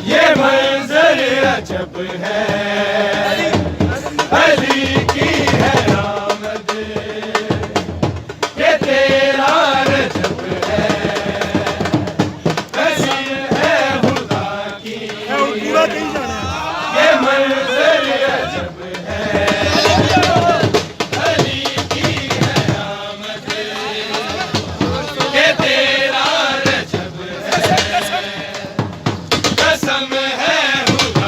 ये मंजर अजब है, अली की है आमद, ये तेरा रजब है, कसम है खुदा की, ये मंजर अजब है, अली की है आमद, ये तेरा रजब है, कसम है खुदा की, ये मंजर अजब है, अली की है आमद, ये तेरा रजब है, कसम है खुदा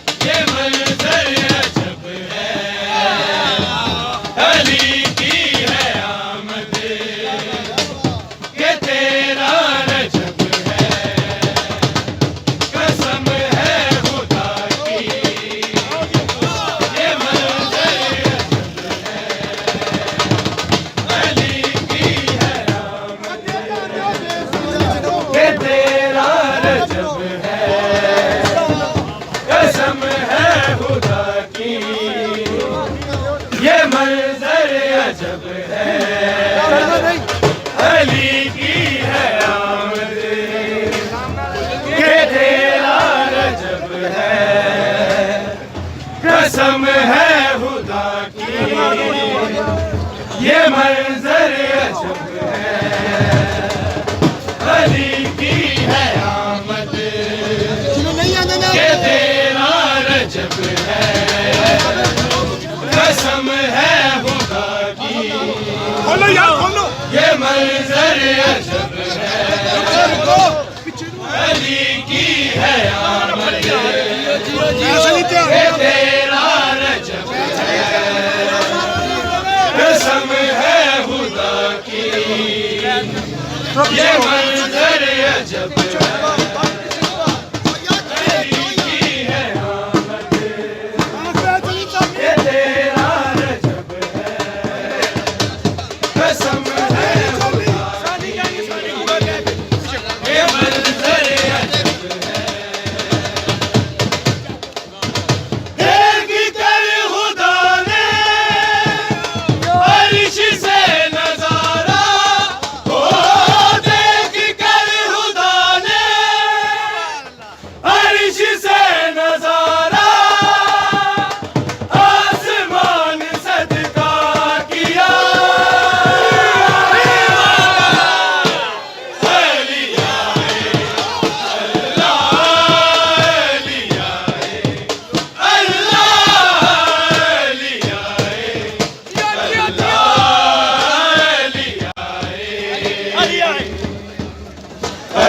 की, ये मंजर अजब है, अली की है आमद, ये तेरा रजब है, कसम है खुदा की, ये मंजर अजब है, अली की है आमद, ये तेरा रजब है, कसम है खुदा की, ये मंजर अजब है, अली की है आमद, ये तेरा रजब है, कसम है खुदा की, खोलो यार खोलो ये मंजर अजब है, अली की है आमद, ये तेरा रजब है, कसम है खुदा की, ये मंजर अजब है, अली की है आमद, ये तेरा रजब है, कसम है खुदा की, ये मंजर अजब है, देखी कर खुदा ने अर्श से नजारा, ओ देखी कर खुदा ने अर्श से नजारा, आसमान सदका किया,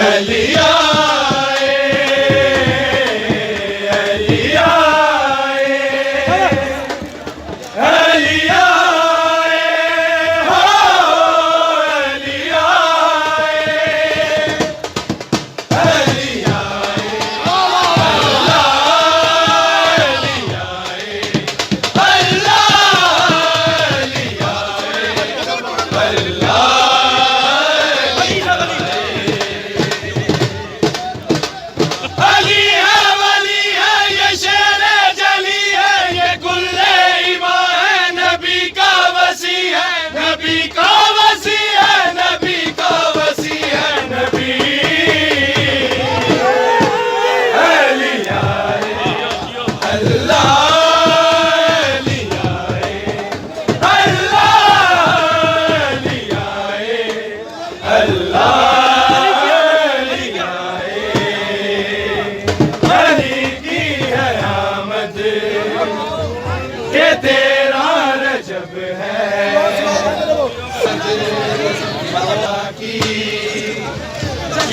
अली आए, अली आए, अली आए, अली आए, हो अली आए, अली आए,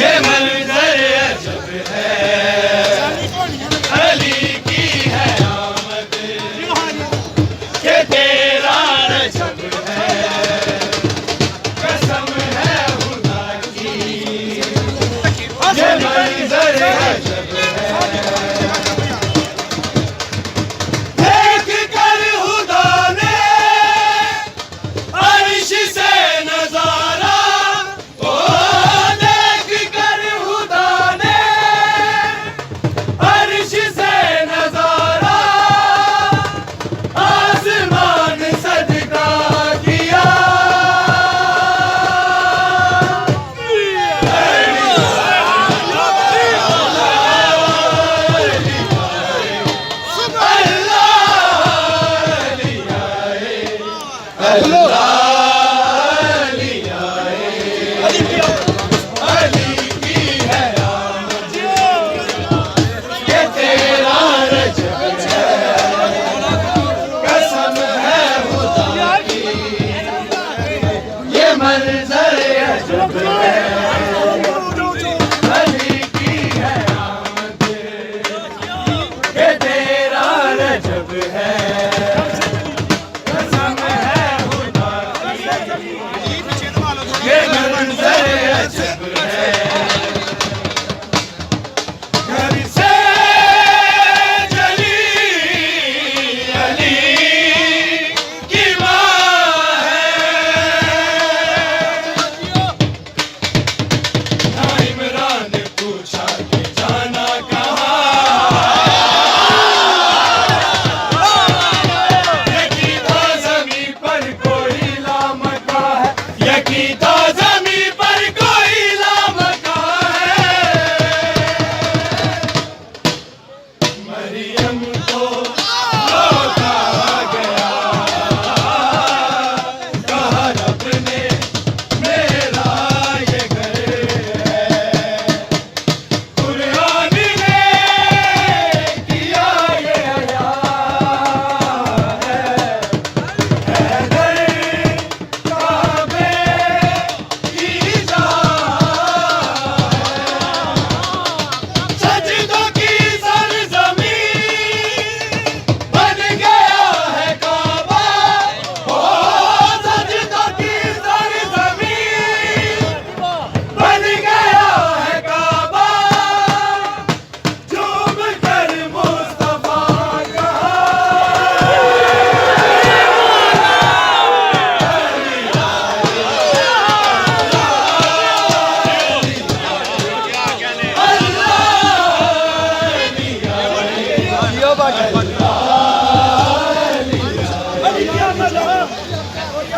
ये मंजर अजब है, अली की है आमद, ये तेरा रजब है, कसम है खुदा की, ये मंजर अजब है। देख कर खुदा ने अर्श से नजारा, ओ देख कर खुदा ने अर्श से नजारा, आसमान सजदा किया। अली की है आमद, ये तेरा रजब है, कसम है खुदा की, ये मंजर अजब है। अली की है आमद, ये तेरा रजब है, कसम है खुदा की, ये मंजर अजब है। घर से चली अली की माँ है, इमरान ने पूछा कि जाना कहाँ, यकी था ज़मीं पर कोई लामका है, यकी था ज़मीं पर कोई लामका है। मरियम को लौटा गया, कहा रब ने मेरा ये घर है, कुरान ने किया ये हया है, हैदर काबे की जा सजदों की सरज़मीं बन गया है काबा, ओ सजदों की सरज़मीं बन गया है काबा, झूम कर मुस्तफा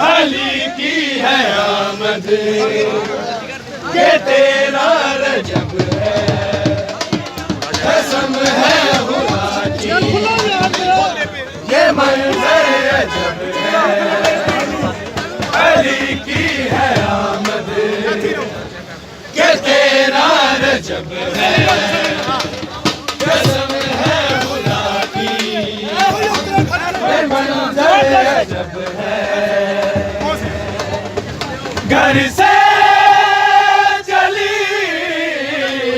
अली की है आमद, ये तेरा रजब है, कसम है खुदा की, ये मंजर अजब है। अली की है आमद, ये तेरा रजब है, कसम है खुदा की, ये मंजर अजब है। घर से चली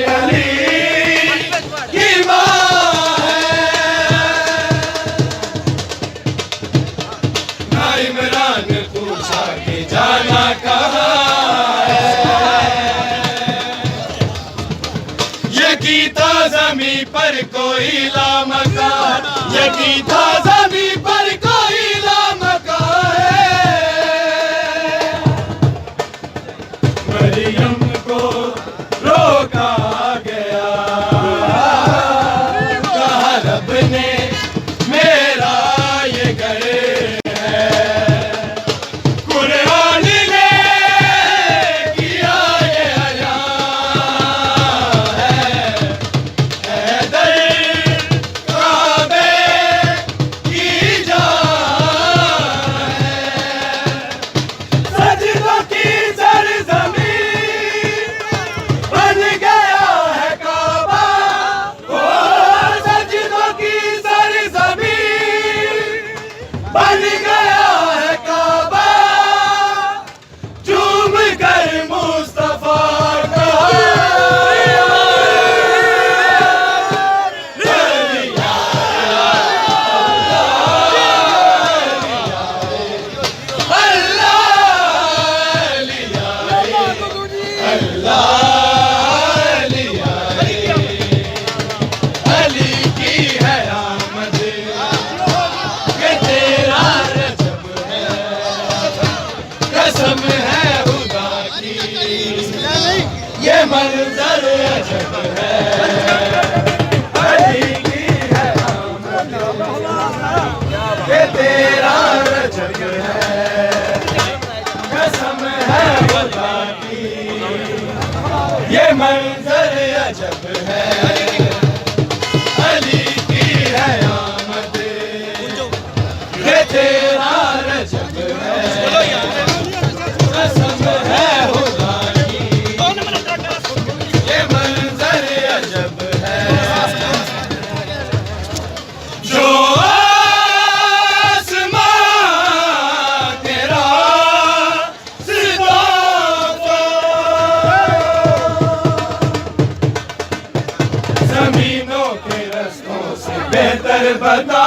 अली की माँ है, ना इमरान पूछा कि जाना कहाँ है, यकी था ज़मीं पर कोई लामका, यकी था ज़मीं पर कोई लामका है। मरियम को रोका गया, कहा रब ने मेरा ये घर है, कुरान ने किया ये हया है, हैदर काबे की जा तेरा रजब है, कसम है खुदा की, ये मंजर अजब है, अली की है आमद, ये तेरा रजब है, कसम है खुदा की, ये मंजर अजब है। जो आसमां तेरा सितारा, जमीनों के रस्तों से बेहतर बता